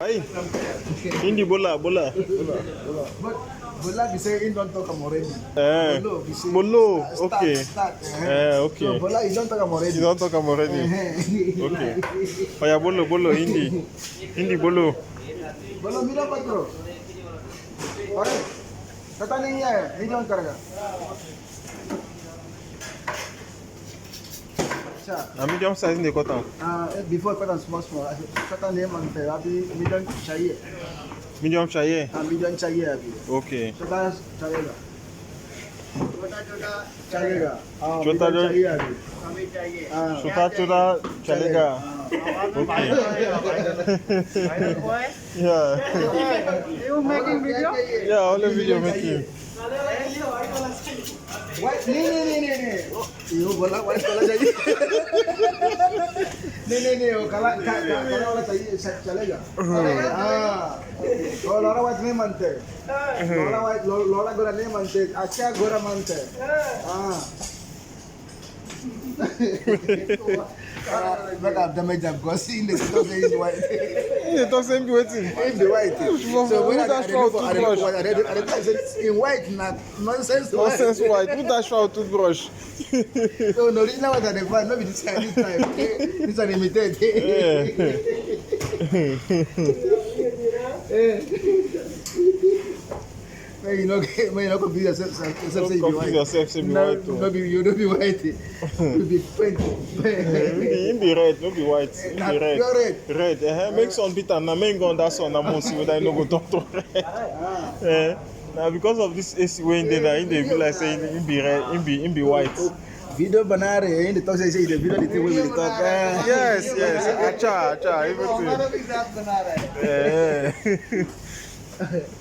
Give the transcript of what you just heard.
Hey, Hindi bola. But bola bisa in don't talk already. Bolo, okay. Start. Okay. So bola you don't talk already. You don't talk already. Okay. Oh yeah, bolo, Hindi. Hindi bolo. Bola mira patro. अरे पता नहीं है नहीं join करेगा अच्छा Medium size in the cotton. Before पता small पता नहीं मानते अभी मीडियम चाहिए Medium chaye. मीडियम चाहिए अभी Okay. छोटा चलेगा चलेगा छोटा जो चाहिए अभी छोटा चलेगा. Okay. Yeah. You making video? Yeah, all the video making. White नहीं ये बोला white वाला चाहिए नहीं वो काला वाला चाहिए चलेगा वो लोड़ा white नहीं मानते लोड़ा गोरा नहीं मानते अच्छा गोरा मानते But I've damaged them because in the store is white. The talk same be waiting. In the white. So when I in white, not nonsense. Nonsense white. Put that shroud toothbrush. So no, this is not what I find. Maybe this Chinese type. This is an imitate. Man, you know, confuse yourself. Confuse yourself, say be white. No, you don't be white. You be pink. Him be red, no be white. Him be red. You're red. Red. Make sun bitter. Now make go on that sun. Now see whether I no go turn to red. Now because of this AC way in there, in the be like saying him be red, him be white. Video banana in the talk say the video the thing we will talk. Yes. Acha, everything. Banana.